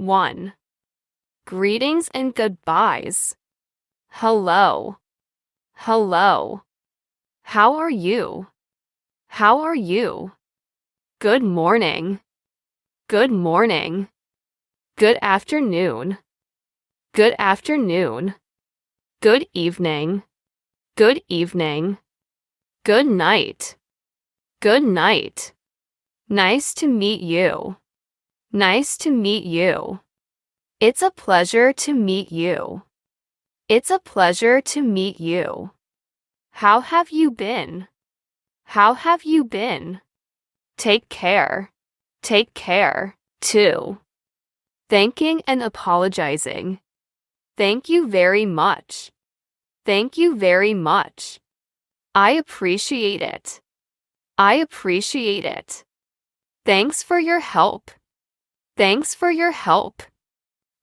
1. Greetings and goodbyes. Hello. Hello. How are you? How are you? Good morning. Good morning. Good afternoon. Good afternoon. Good evening. Good evening. Good night. Good night. Nice to meet you. Nice to meet you. It's a pleasure to meet you. It's a pleasure to meet you. How have you been? How have you been? Take care. Take care. 2. Thanking and apologizing. Thank you very much. Thank you very much. I appreciate it. I appreciate it. Thanks for your help. Thanks for your help.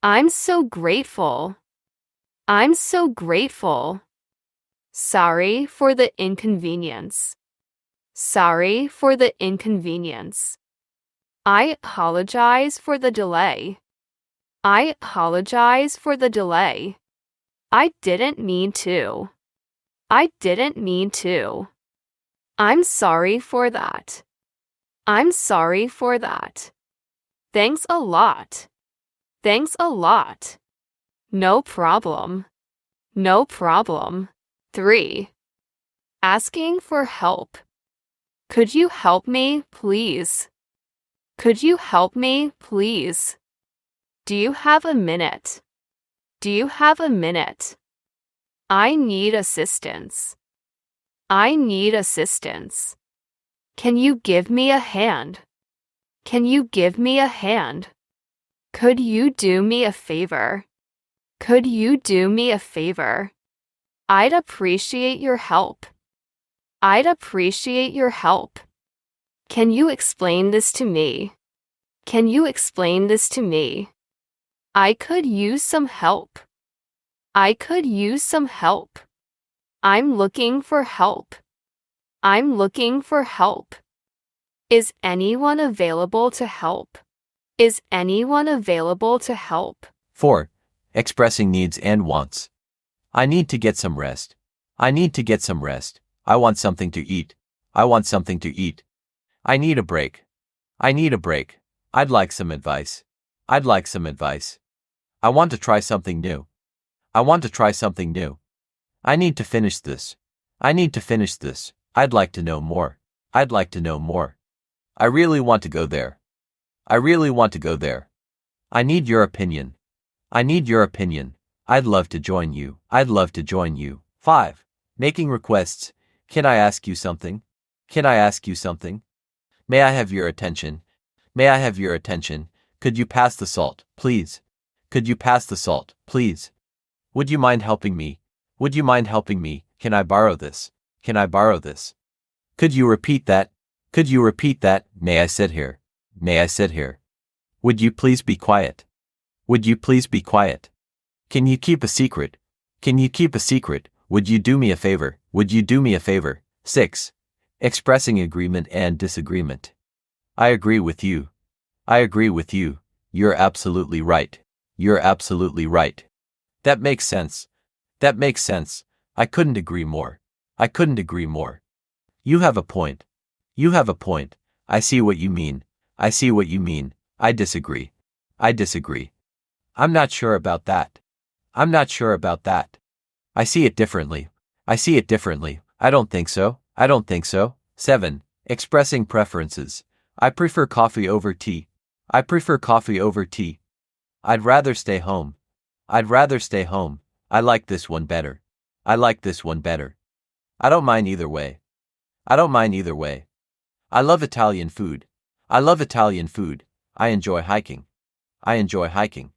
I'm so grateful. I'm so grateful. Sorry for the inconvenience. Sorry for the inconvenience. I apologize for the delay. I apologize for the delay. I didn't mean to. I didn't mean to. I'm sorry for that. I'm sorry for that. Thanks a lot. Thanks a lot. No problem. No problem. 3. Asking for help. Could you help me, please? Could you help me, please? Do you have a minute? Do you have a minute? I need assistance. I need assistance. Can you give me a hand? Can you give me a hand? Could you do me a favor? Could you do me a favor? I'd appreciate your help. I'd appreciate your help. Can you explain this to me? Can you explain this to me? I could use some help. I could use some help. I'm looking for help. I'm looking for help. Is anyone available to help? Is anyone available to help? 4. Expressing needs and wants. I need to get some rest. I need to get some rest. I want something to eat. I want something to eat. I need a break. I need a break. I'd like some advice. I'd like some advice. I want to try something new. I want to try something new. I need to finish this. I need to finish this. I'd like to know more. I'd like to know more. I really want to go there. I really want to go there. I need your opinion. I need your opinion. I'd love to join you. I'd love to join you. 5. Making requests. Can I ask you something? Can I ask you something? May I have your attention? May I have your attention? Could you pass the salt, please? Could you pass the salt, please? Would you mind helping me? Would you mind helping me? Can I borrow this? Can I borrow this? Could you repeat that? Could you repeat that? May I sit here? May I sit here? Would you please be quiet? Would you please be quiet? Can you keep a secret? Can you keep a secret? Would you do me a favor? Would you do me a favor? 6. Expressing agreement and disagreement. I agree with you. I agree with you. You're absolutely right. You're absolutely right. That makes sense. That makes sense. I couldn't agree more. I couldn't agree more. You have a point. You have a point. I see what you mean. I see what you mean. I disagree. I disagree. I'm not sure about that. I'm not sure about that. I see it differently. I see it differently. I don't think so. I don't think so. 7. Expressing preferences. I prefer coffee over tea. I prefer coffee over tea. I'd rather stay home. I'd rather stay home. I like this one better. I like this one better. I don't mind either way. I don't mind either way. I love Italian food. I love Italian food. I enjoy hiking. I enjoy hiking.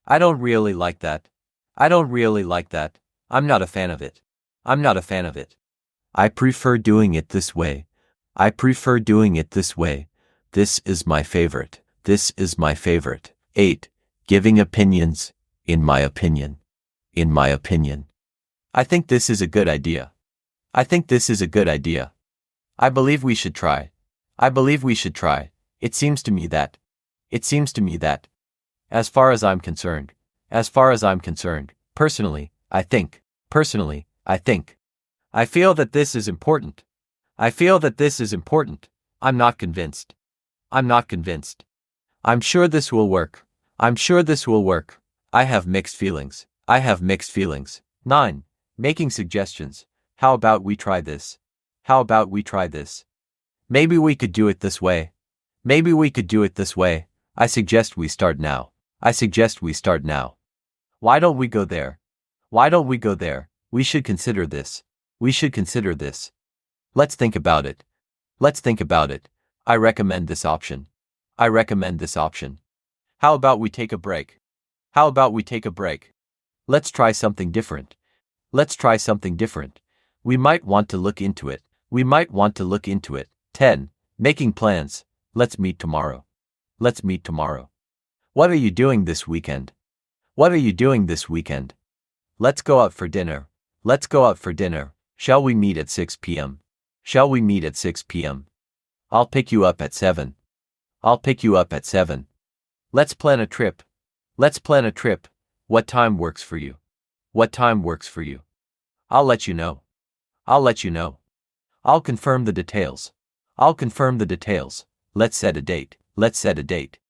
I don't really like that. I don't really like that. I'm not a fan of it. I'm not a fan of it. I prefer doing it this way. I prefer doing it this way. This is my favorite. This is my favorite. 8. Giving opinions. In my opinion. In my opinion. I think this is a good idea. I think this is a good idea. I believe we should try. I believe we should try. It seems to me that. It seems to me that. As far as I'm concerned. As far as I'm concerned. Personally, I think. Personally, I think. I feel that this is important. I feel that this is important. I'm not convinced. I'm not convinced. I'm sure this will work. I'm sure this will work. I have mixed feelings. I have mixed feelings. 9. Making suggestions. How about we try this? How about we try this? Maybe we could do it this way. Maybe we could do it this way. I suggest we start now. I suggest we start now. Why don't we go there? Why don't we go there? We should consider this. We should consider this. Let's think about it. Let's think about it. I recommend this option. I recommend this option. How about we take a break? How about we take a break? Let's try something different. Let's try something different. We might want to look into it. We might want to look into it. 10. Making plans. Let's meet tomorrow. Let's meet tomorrow. What are you doing this weekend? What are you doing this weekend? Let's go out for dinner. Let's go out for dinner. Shall we meet at 6 p.m.? Shall we meet at 6 p.m.? I'll pick you up at 7. I'll pick you up at 7. Let's plan a trip. Let's plan a trip. What time works for you? What time works for you? I'll let you know. I'll let you know. I'll confirm the details. I'll confirm the details. Let's set a date. Let's set a date.